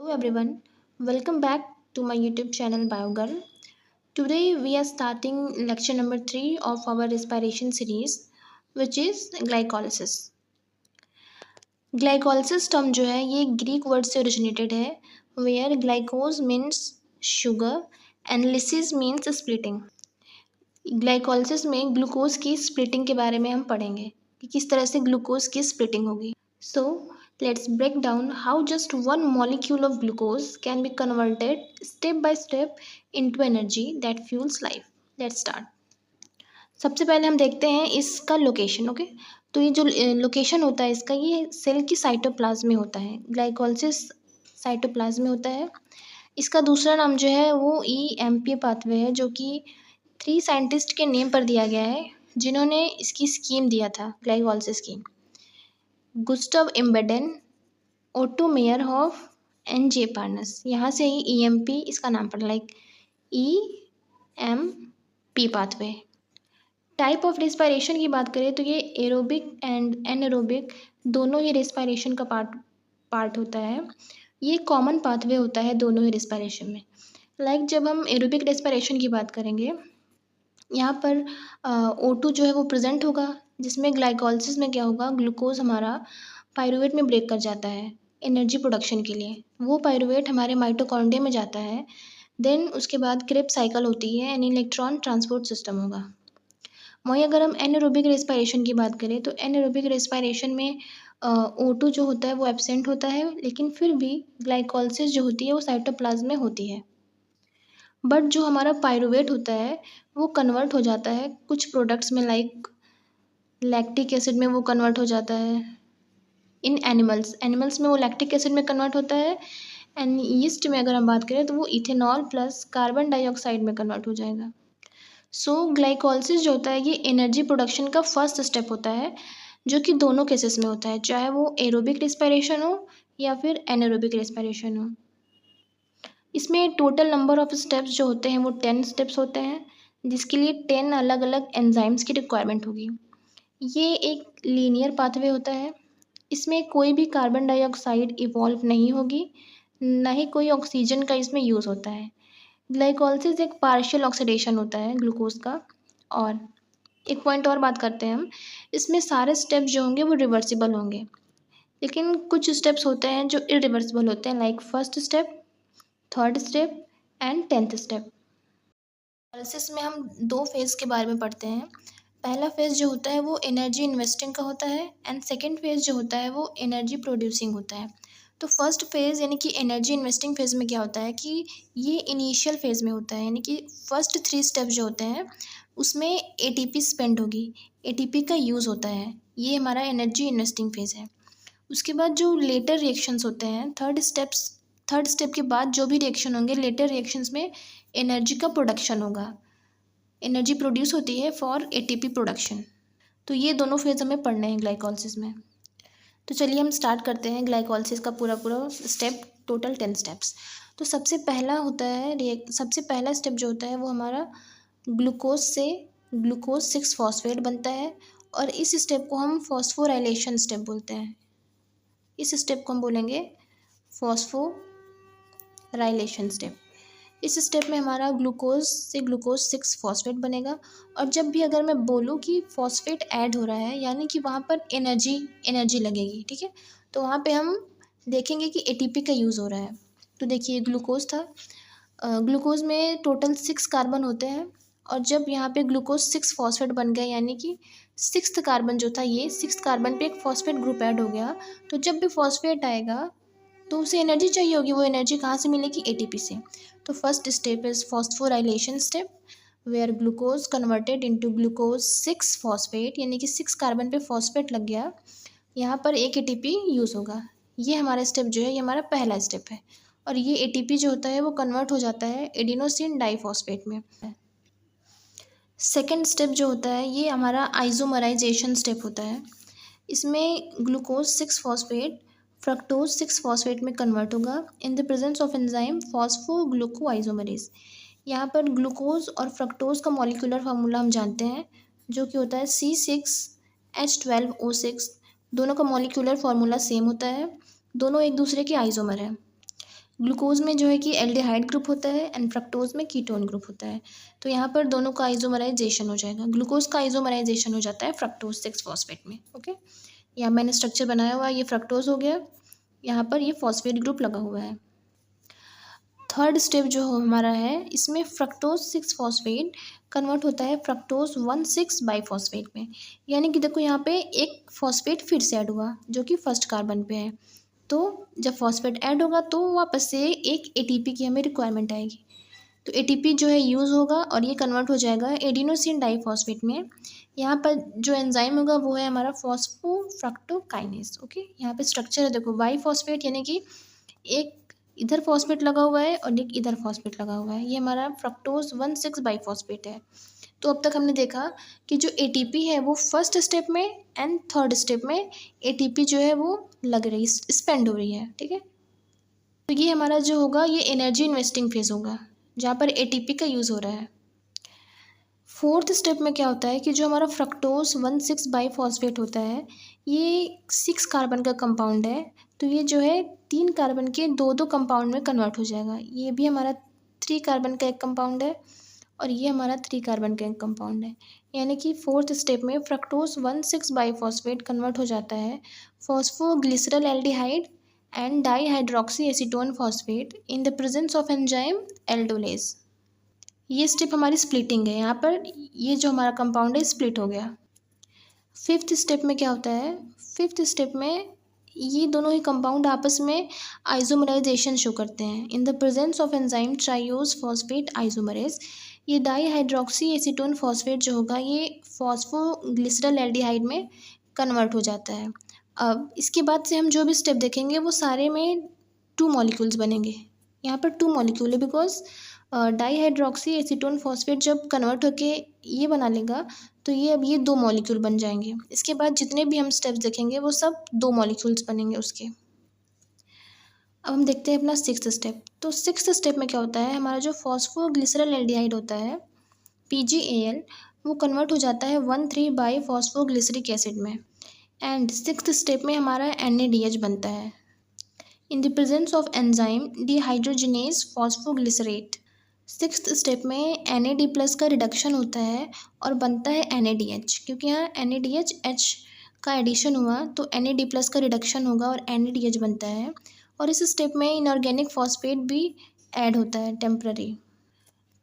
everyone, welcome back to my YouTube channel BioGirl. Today we are starting lecture number 3 of our respiration series, which is glycolysis. Glycolysis term जो है ये Greek word से originated है, where glycose means sugar and lysis means splitting. Glycolysis में glucose की splitting के बारे में हम पढ़ेंगे कि किस तरह से ग्लूकोज की स्प्लिटिंग होगी. So let's break down how just one molecule of glucose can be converted step by step into energy that fuels life. Let's start. सबसे पहले हम देखते हैं इसका लोकेशन. ओके, तो ये जो लोकेशन होता है इसका, ये सेल की साइटोप्लाज्म में होता है. ग्लाइकोलिसिस साइटोप्लाज्म में होता है. इसका दूसरा नाम जो है वो EMP पाथवे है, जो कि 3 साइंटिस्ट के नेम पर दिया गया है जिन्होंने इसकी स्कीम दिया था ग्लाइकोलिसिस की. गुस्टाव इम्बेडेन, ओटो मेयरहॉफ एंड जे पार्नस. यहाँ से ही EMP इसका नाम पड़ा, like EMP pathway. Type of respiration की बात करें तो ये एरोबिक एंड एनएरोबिक दोनों ही रेस्पिरेशन का पार्ट होता है. ये कॉमन पाथवे होता है दोनों ही रेस्पिरेशन में. लाइक जब हम एरोबिक रेस्पिरेशन की बात करेंगे, यहाँ पर O2 जो है वो प्रेजेंट होगा, जिसमें ग्लाइकोलिसिस में क्या होगा, ग्लूकोज हमारा पायरूवेट में ब्रेक कर जाता है एनर्जी प्रोडक्शन के लिए. वो पायरूवेट हमारे माइटोकॉन्ड्रिया में जाता है. देन उसके बाद क्रेब्स साइकिल होती है एंड इलेक्ट्रॉन ट्रांसपोर्ट सिस्टम होगा. वहीं अगर हम एनएरोबिक रेस्पिरेशन की बात करें तो एनएरोबिक रेस्पिरेशन में O2 जो होता है वो एब्सेंट होता है, लेकिन फिर भी ग्लाइकोलिसिस जो होती है वो साइटोप्लाज्म में होती है. बट जो हमारा पायरूवेट होता है वो कन्वर्ट हो जाता है कुछ प्रोडक्ट्स में, लाइक लैक्टिक एसिड में वो कन्वर्ट हो जाता है. इन एनिमल्स में वो लैक्टिक एसिड में कन्वर्ट होता है. एंड यीस्ट में अगर हम बात करें तो वो इथेनॉल प्लस कार्बन डाइऑक्साइड में कन्वर्ट हो जाएगा. सो ग्लाइकोलिसिस जो होता है ये एनर्जी प्रोडक्शन का फर्स्ट स्टेप होता है, जो कि दोनों केसेस में होता है, चाहे वो एरोबिक रेस्पिरेशन हो या फिर एनएरोबिक रेस्पिरेशन हो. इसमें टोटल नंबर ऑफ स्टेप्स जो होते हैं वो 10 स्टेप्स होते हैं, जिसके लिए 10 अलग अलग एंजाइम्स की रिक्वायरमेंट होगी. ये एक लीनियर पाथवे होता है. इसमें कोई भी कार्बन डाइऑक्साइड इवॉल्व नहीं होगी, ना ही कोई ऑक्सीजन का इसमें यूज़ होता है. ग्लाइकोलिसिस एक पार्शियल ऑक्सीडेशन होता है ग्लूकोज का. और एक पॉइंट और बात करते हैं हम, इसमें सारे स्टेप्स जो होंगे वो रिवर्सिबल होंगे, लेकिन कुछ स्टेप्स होते हैं जो इरिवर्सिबल होते हैं, like first step, third step and 10th step. Glycolysis में हम 2 फेज़ के बारे में पढ़ते हैं. पहला फेज़ जो होता है वो एनर्जी इन्वेस्टिंग का होता है एंड सेकेंड फेज़ जो होता है वो एनर्जी प्रोड्यूसिंग होता है. तो फर्स्ट फेज़ यानी कि एनर्जी इन्वेस्टिंग फेज़ में क्या होता है कि ये इनिशियल फेज़ में होता है, यानी कि फर्स्ट 3 स्टेप्स जो होते हैं उसमें ATP स्पेंड होगी, ATP का यूज़ होता है. ये हमारा एनर्जी इन्वेस्टिंग फेज़ है. उसके बाद जो लेटर रिएक्शंस होते हैं, थर्ड स्टेप के बाद जो भी रिएक्शन होंगे, लेटर रिएक्शंस में एनर्जी का प्रोडक्शन होगा, एनर्जी प्रोड्यूस होती है फॉर ATP प्रोडक्शन. तो ये दोनों फेज़ हमें पढ़ने हैं ग्लाइकोलिसिस में. तो चलिए हम स्टार्ट करते हैं ग्लाइकोलिसिस का पूरा स्टेप, टोटल 10 स्टेप्स. तो सबसे पहला स्टेप जो होता है वो हमारा ग्लूकोज से ग्लूकोज 6 फॉस्फेट बनता है, और इस स्टेप को हम फॉस्फोराइलेशन स्टेप बोलते हैं. इस स्टेप को हम बोलेंगे फॉस्फोराइलेशन स्टेप. इस स्टेप में हमारा ग्लूकोज से ग्लूकोज 6 फॉस्फेट बनेगा. और जब भी अगर मैं बोलूँ कि फॉस्फेट ऐड हो रहा है, यानी कि वहाँ पर एनर्जी लगेगी, ठीक है. तो वहाँ पे हम देखेंगे कि ATP का यूज़ हो रहा है. तो देखिए ग्लूकोज था, ग्लूकोज में टोटल 6 कार्बन होते हैं, और जब यहाँ पे ग्लूकोज 6 फॉस्फेट बन गया, यानी कि 6th कार्बन जो था, ये 6th कार्बन पे एक फॉस्फेट ग्रुप ऐड हो गया. तो जब भी फॉस्फेट आएगा तो उसे एनर्जी चाहिए होगी. वो एनर्जी कहाँ से मिलेगी? ATP से. तो first step is phosphorylation step, where glucose converted into glucose 6 phosphate, यानी कि 6 कार्बन पे फॉस्फेट लग गया, यहाँ पर एक ATP यूज़ होगा. ये हमारा स्टेप जो है ये हमारा पहला स्टेप है. और ये ATP जो होता है वो कन्वर्ट हो जाता है एडिनोसिन डाइफॉस्फेट में. सेकेंड स्टेप जो होता है ये हमारा आइसोमराइजेशन स्टेप होता है. इसमें ग्लूकोज 6 फॉस्फेट फ्रक्टोज 6 फॉस्फेट में कन्वर्ट होगा in the presence of enzyme phosphoglucoisomerase. यहाँ पर ग्लूकोज और फ्रक्टोज का मॉलिक्यूलर फार्मूला हम जानते हैं, जो कि होता है C6H12O6. दोनों का मॉलिक्यूलर फार्मूला सेम होता है, दोनों एक दूसरे के आइसोमर हैं. ग्लूकोज में जो है कि एल्डिहाइड ग्रुप होता है एंड फ्रक्टोज में कीटोन ग्रुप होता है। तो यहाँ पर दोनों का आइसोमराइजेशन हो जाएगा। ग्लूकोज का आइसोमराइजेशन हो जाता है फ्रक्टोज 6 फॉस्फेट में। ओके, यहाँ मैंने स्ट्रक्चर बनाया हुआ है, ये फ्रक्टोज हो गया, यहाँ पर ये फॉस्फेट ग्रुप लगा हुआ है। थर्ड स्टेप जो हमारा है, इसमें फ्रक्टोज 6 फॉस्फेट कन्वर्ट होता है फ्रक्टोज 1,6-बाईफॉस्फेट में। यानी कि देखो यहाँ पे एक फॉस्फेट फिर से ऐड हुआ जो कि फर्स्ट कार्बन पे है। तो जब फॉस्फेट ऐड होगा तो वापस से एक एटीपी की हमें रिक्वायरमेंट आएगी। तो एटीपी जो है यूज़ होगा और ये कन्वर्ट हो जाएगा एडिनोसिन डाइफॉस्फेट में। यहाँ पर जो एंजाइम होगा वो है हमारा फॉस्फोफ्रक्टोकाइनेज। ओके, यहाँ पे स्ट्रक्चर है देखो, बाईफॉस्फेट यानी कि एक इधर फॉस्फेट लगा हुआ है और एक इधर फॉस्फेट लगा हुआ है। ये हमारा फ्रक्टोज 1,6-बाईफॉस्फेट है। तो अब तक हमने देखा कि जो एटीपी है वो फर्स्ट स्टेप में एंड थर्ड स्टेप में एटीपी जो है वो लग रही, स्पेंड हो रही है। ठीक है, तो ये हमारा जो होगा ये एनर्जी इन्वेस्टिंग फेज होगा जहाँ पर एटीपी का यूज़ हो रहा है। फोर्थ स्टेप में क्या होता है कि जो हमारा फ्रक्टोज 1,6-बाईफॉस्फेट होता है, ये 6 कार्बन का कंपाउंड है। तो ये जो है 3 कार्बन के 2-2 कंपाउंड में कन्वर्ट हो जाएगा। ये भी हमारा 3 कार्बन का एक कंपाउंड है और ये हमारा 3 कार्बन का एक कंपाउंड है। यानी कि फोर्थ स्टेप में फ्रक्टोज 1,6-बाईफॉस्फेट कन्वर्ट हो जाता है फॉस्फोग्लिसरल aldehyde and dihydroxy acetone phosphate in the presence of enzyme aldolase. ये स्टेप हमारी स्प्लिटिंग है। यहाँ पर ये जो हमारा कंपाउंड है स्प्लिट हो गया। फिफ्थ स्टेप में क्या होता है, फिफ्थ स्टेप में ये दोनों ही कंपाउंड आपस में आइसोमराइजेशन शो करते हैं in the presence of enzyme triose phosphate isomerase. ये डाईहाइड्रोक्सी एसीटोन फॉस्फेट जो होगा ये फॉस्फोग्लिसरल एल्डिहाइड में कन्वर्ट हो जाता है। अब इसके बाद से हम जो भी स्टेप देखेंगे वो सारे में 2 मॉलिक्यूल्स बनेंगे। यहाँ पर 2 मॉलिक्यूल है बिकॉज डाईहाइड्रोक्सी एसीटोन फॉस्फेट जब कन्वर्ट होके ये बना लेगा तो ये अब ये 2 मॉलिक्यूल बन जाएंगे। इसके बाद जितने भी हम स्टेप्स देखेंगे वो सब 2 मॉलिक्यूल्स बनेंगे उसके। अब हम देखते हैं अपना सिक्स्थ स्टेप। तो सिक्स्थ स्टेप में क्या होता है, हमारा जो फॉस्फोग्लिसरल एल्डिहाइड होता है PgAl वो कन्वर्ट हो जाता है 1,3 फॉस्फोग्लिसरिक एसिड में एंड सिक्स्थ स्टेप में हमारा NADH बनता है इन the presence of enzyme dehydrogenase phosphoglycerate. Sixth step में NAD+ का रिडक्शन होता है और बनता है NADH, क्योंकि यहाँ NADH का एडिशन हुआ तो NAD+ का रिडक्शन होगा और NADH बनता है। और इस स्टेप में इनऑर्गेनिक फॉस्फेट भी ऐड होता है टेम्पररी।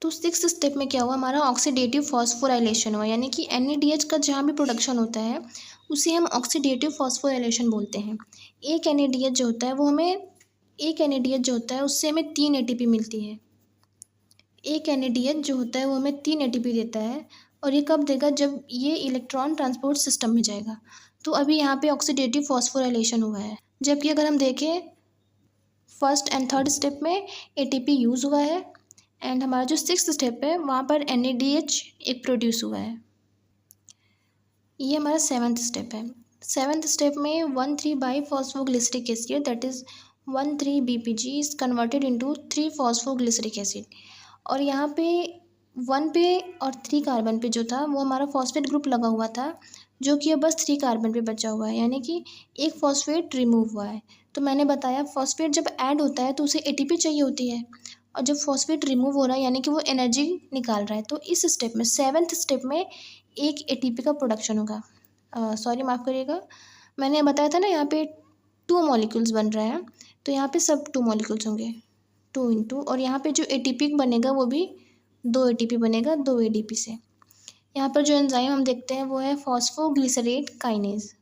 तो सिक्स्थ स्टेप में क्या हुआ, हमारा ऑक्सीडेटिव फॉस्फोराइलेशन हुआ, यानी कि NADH का जहाँ भी प्रोडक्शन होता है उसे हम ऑक्सीडेटिव फॉस्फोराइलेशन बोलते हैं। एक NADH जो होता है वो हमें एक NADH जो होता है उससे हमें 3 ATP मिलती है। एक NADH जो होता है वो हमें 3 ATP देता है और ये कब देगा, जब ये इलेक्ट्रॉन ट्रांसपोर्ट सिस्टम में जाएगा। तो अभी यहाँ पे ऑक्सीडेटिव फॉस्फोराइलेशन हुआ है, जबकि अगर हम देखें फर्स्ट एंड थर्ड स्टेप में ATP यूज़ हुआ है एंड हमारा जो सिक्स्थ स्टेप है वहाँ पर NADH एक प्रोड्यूस हुआ है। ये हमारा सेवन्थ स्टेप है। सेवन्थ स्टेप में one three biphosphoglyceric acid that is 1,3-BPG is converted into three phosphoglyceric acid. और यहाँ पे 1 पे और 3 कार्बन पे जो था वो हमारा फॉस्फेट ग्रुप लगा हुआ था, जो कि अब बस 3 कार्बन पे बचा हुआ है, यानी कि एक फॉस्फेट रिमूव हुआ है। तो मैंने बताया फॉस्फेट जब ऐड होता है तो उसे ATP चाहिए होती है और जब फॉस्फेट रिमूव हो रहा है यानी कि वो एनर्जी निकाल रहा है। तो इस स्टेप में सेवन्थ स्टेप में एक ATP का प्रोडक्शन होगा। सॉरी माफ़ करिएगा, मैंने बताया था ना यहाँ पे 2 मॉलिक्यूल्स बन रहे हैं, तो यहाँ पे सब 2 मॉलिक्यूल्स होंगे 2 इंटू, और यहाँ पे जो ATP बनेगा वो भी 2 ATP बनेगा 2 ADP से। यहाँ पर जो एंजाइम हम देखते हैं वो है phosphoglycerate kinase.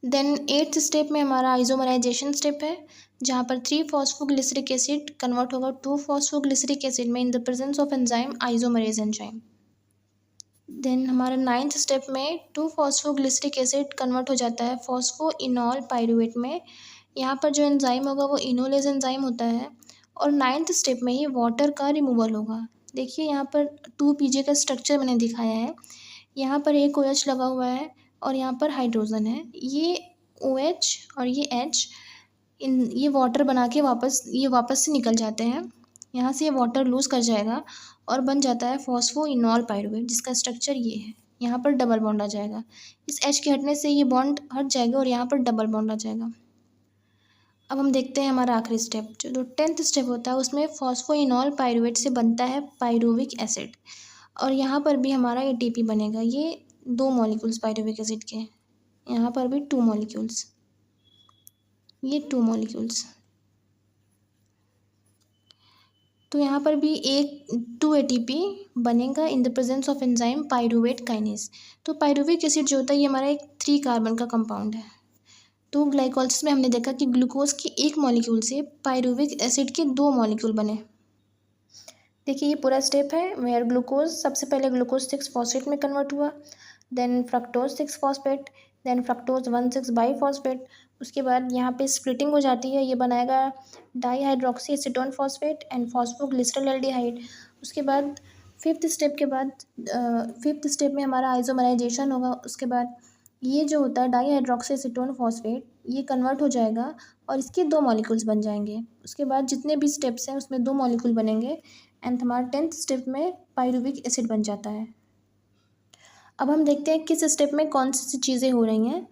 Then eighth step में हमारा आइसोमराइजेशन स्टेप है, जहाँ पर 3-फॉस्फोग्लिसरिक एसिड कन्वर्ट होगा 2-फॉस्फोग्लिसरिक एसिड में in the presence of enzyme isomerase enzyme. Then हमारा नाइन्थ स्टेप में 2-फॉस्फोग्लिसरिक एसिड कन्वर्ट हो जाता है फॉस्फोइनॉल पाइरूवेट में। यहाँ पर जो एंजाइम होगा वो इनोलेज एंजाइम होता है और नाइन्थ स्टेप में ही वाटर का रिमूवल होगा। देखिए यहाँ पर 2PG का स्ट्रक्चर मैंने दिखाया है, यहाँ पर एक OH लगा हुआ है और यहाँ पर हाइड्रोजन है। ये OH और ये H ये वाटर बना के वापस से निकल जाते हैं, यहाँ से ये वाटर लूज़ कर जाएगा और बन जाता है फॉस्फोइनॉल पाइरूवेट, जिसका स्ट्रक्चर ये है। यहाँ पर डबल बॉन्ड आ जाएगा, इस H के हटने से ये बॉन्ड हट जाएगा और यहाँ पर डबल बॉन्ड आ जाएगा। अब हम देखते हैं हमारा आखिरी स्टेप, जो 10th स्टेप होता है उसमें फॉस्फोइनॉल पायरुवेट से बनता है पायरुविक एसिड। और यहाँ पर भी हमारा एटीपी बनेगा। ये 2 मॉलिक्यूल्स पायरुविक एसिड के, यहाँ पर भी 2 मॉलिक्यूल्स, ये 2 मॉलिक्यूल्स। तो यहाँ पर भी एक 2 एटीपी बनेगा इन the presence of enzyme pyruvate kinase. तो पायरुविक एसिड जो होता है ये हमारा एक 3 कार्बन का कंपाउंड है। तो ग्लाइकोलिसिस में हमने देखा कि ग्लूकोज की एक मॉलिक्यूल से पायरुविक एसिड के 2 मॉलिक्यूल बने। देखिए ये पूरा स्टेप है वेयर ग्लूकोज, सबसे पहले ग्लूकोज 6 फॉस्फेट में कन्वर्ट हुआ, then fructose 6 phosphate, then fructose 1,6 biphosphate. उसके बाद यहाँ पे स्प्लिटिंग हो जाती है, ये बनाएगा dihydroxy acetone phosphate and phosphoglyceral aldehyde. उसके बाद फिफ्थ स्टेप में हमारा आइसोमराइजेशन होगा। उसके बाद ये जो होता है डाईहाइड्रोक्सी एसीटोन फॉस्फेट, ये कन्वर्ट हो जाएगा और इसके 2 मॉलिक्यूल्स बन जाएंगे। उसके बाद जितने भी स्टेप्स हैं उसमें 2 मॉलिक्यूल बनेंगे एंड हमारा 10th स्टेप में पायरुविक एसिड बन जाता है। अब हम देखते हैं किस स्टेप में कौन सी चीज़ें हो रही हैं।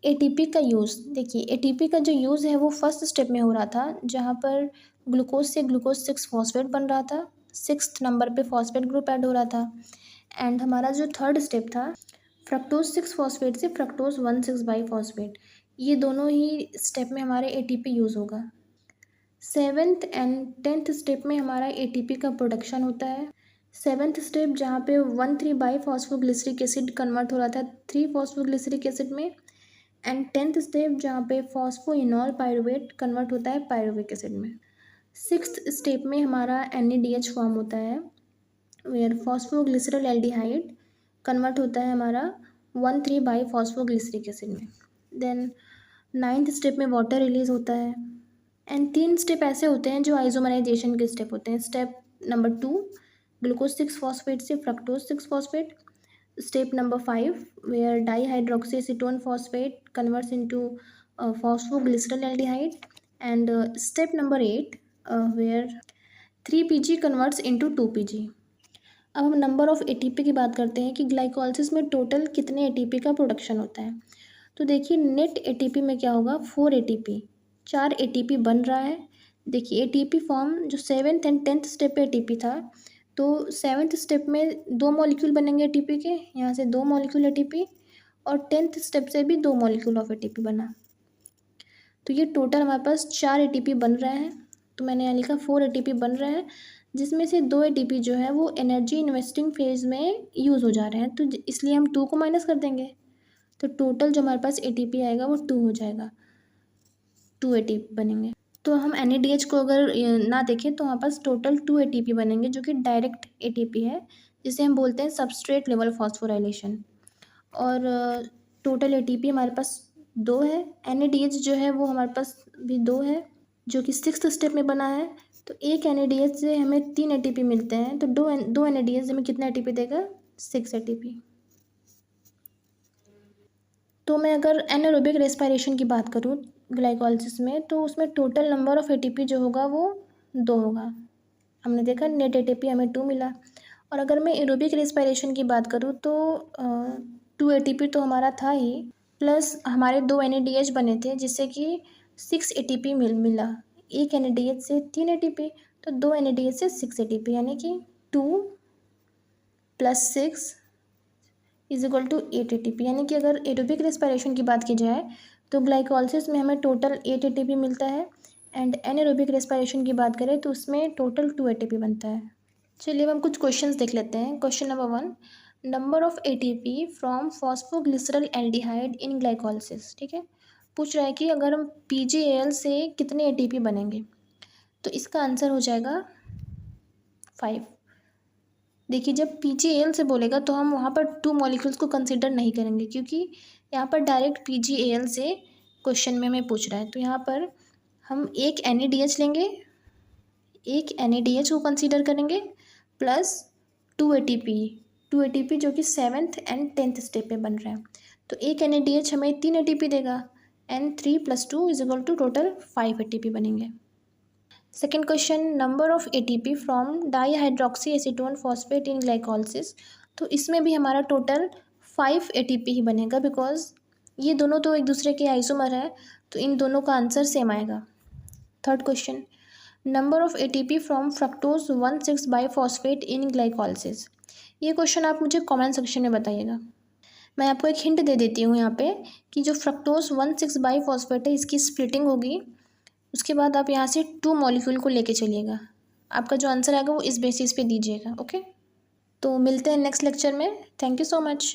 एटीपी का यूज़, देखिए एटीपी का जो यूज़ है वो फर्स्ट स्टेप में हो रहा था, जहाँ पर ग्लूकोज से ग्लूकोज 6 फॉस्फेट बन रहा था, 6th नंबर पे फॉस्फेट ग्रुप ऐड हो रहा था। एंड हमारा जो थर्ड स्टेप था, फ्रक्टोज 6 फॉस्फेट से फ्रक्टोज 1,6 बाईफॉस्फेट, ये दोनों ही स्टेप में हमारे एटीपी यूज़ होगा। 7th एंड 10th स्टेप में हमारा एटीपी का प्रोडक्शन होता है। 7th स्टेप जहाँ पे 1,3 बाईफॉस्फोग्लिसरिक एसिड कन्वर्ट हो रहा था 3 फॉस्फोग्लिसरिक एसिड में, एंड 10th स्टेप जहाँ पे फॉस्फोइनॉल पायरुवेट कन्वर्ट होता है पायरुविक एसिड में। 6th स्टेप में हमारा NADH फॉर्म होता है वेयर फॉस्फोग्लिसरल एल्डिहाइड कन्वर्ट होता है हमारा 1,3 बाईफॉस्फोग्लिसरिक एसिड में। देन 9th स्टेप में वाटर रिलीज होता है। एंड 3 स्टेप ऐसे होते हैं जो आइसोमराइजेशन के स्टेप होते हैं। स्टेप नंबर 2 ग्लूकोज 6 फॉस्फेट से fructose 6 phosphate. Step number 5 where dihydroxy acetone phosphate converts into phosphoglyceral aldehyde. And step number 8 where 3 PG converts into 2 PG। अब हम नंबर ऑफ़ एटीपी की बात करते हैं कि ग्लाइकोलिसिस में टोटल कितने एटीपी का प्रोडक्शन होता है। तो देखिए नेट एटीपी में क्या होगा, 4 एटीपी, 4 एटीपी बन रहा है। देखिए एटीपी फॉर्म जो 7th एंड 10th स्टेप पे एटीपी था, तो 7th स्टेप में 2 मॉलिक्यूल बनेंगे एटीपी के, यहाँ से 2 मॉलिक्यूल एटीपी, और 10th स्टेप से भी 2 मॉलिक्यूल ऑफ एटीपी बना। तो ये टोटल हमारे पास 4 एटीपी बन रहे हैं। तो मैंने यहाँ लिखा 4 एटीपी बन रहे हैं, जिसमें से 2 एटीपी जो है वो एनर्जी इन्वेस्टिंग फेज में यूज़ हो जा रहे हैं, तो इसलिए हम 2 को माइनस कर देंगे। तो टोटल जो हमारे पास एटीपी आएगा वो 2 हो जाएगा, 2 एटीपी बनेंगे। तो हम NADH को अगर ना देखें तो हमारे पास टोटल 2 एटीपी बनेंगे, जो कि डायरेक्ट एटीपी है, जिसे हम बोलते हैं सबस्ट्रेट लेवल फॉस्फोराइलेशन। और टोटल एटीपी हमारे पास 2 है। NADH जो है वो हमारे पास भी 2 है, जो कि 6th स्टेप में बना है। तो एक NADH से हमें 3 एटीपी मिलते हैं, तो दो NADH हमें कितना एटीपी देगा, 6 एटीपी। तो मैं अगर एनारोबिक रेस्पिरेशन की बात करूँ ग्लाइकोलिसिस में, तो उसमें टोटल नंबर ऑफ़ एटीपी जो होगा वो 2 होगा। हमने देखा नेट एटीपी हमें 2 मिला। और अगर मैं एरोबिक रेस्पिरेशन की बात करूँ तो 2 एटीपी तो हमारा था ही, प्लस हमारे 2 NADH बने थे, जिससे कि 6 एटीपी मिला। एक NADH से 3 एटीपी, तो 2 NADH से 6 एटीपी, यानी कि 2 + 6 = 8 एटीपी। यानी कि अगर एरोबिक रेस्पिरेशन की बात की जाए तो ग्लाइकोलिसिस में हमें टोटल 8 एटीपी मिलता है, एंड एनारोबिक रेस्पिरेशन की बात करें तो उसमें टोटल 2 एटीपी बनता है। चलिए अब हम कुछ क्वेश्चंस देख लेते हैं। Question number 1, number of ATP from phosphoglyceral aldehyde in glycolysis. ठीक है, पूछ रहा है कि अगर हम PgAl से कितने एटीपी बनेंगे, तो इसका आंसर हो जाएगा 5। देखिए जब PgAl से बोलेगा तो हम वहाँ पर 2 मॉलिक्यूल्स को कंसिडर नहीं करेंगे, क्योंकि यहाँ पर डायरेक्ट PgAl से क्वेश्चन में हमें पूछ रहा है। तो यहाँ पर हम एक NADH लेंगे, एक NADH को कंसिडर करेंगे, प्लस 2 एटीपी जो कि 7th एंड 10th स्टेप पे बन रहा है। तो एक NADH हमें 3 एटीपी देगा, एंड 3 + 2 = टोटल 5 एटीपी बनेंगे। Second question, number of ATP from dihydroxy acetone phosphate in glycolysis. तो इसमें भी हमारा टोटल 5 एटीपी ही बनेगा, बिकॉज ये दोनों तो एक दूसरे के आइसोमर है, तो इन दोनों का आंसर सेम आएगा। Third question, number of ATP from fructose 1,6 biphosphate in glycolysis. ये क्वेश्चन आप मुझे कमेंट सेक्शन में बताइएगा। मैं आपको एक हिंट दे देती हूँ यहाँ पे कि जो फ्रक्टोज 1,6 बाईफॉस्फेट है इसकी स्प्लिटिंग होगी, उसके बाद आप यहाँ से 2 मॉलिक्यूल को लेके चलिएगा। आपका जो आंसर आएगा वो इस बेसिस पे दीजिएगा। ओके, तो मिलते हैं नेक्स्ट लेक्चर में। Thank you so much.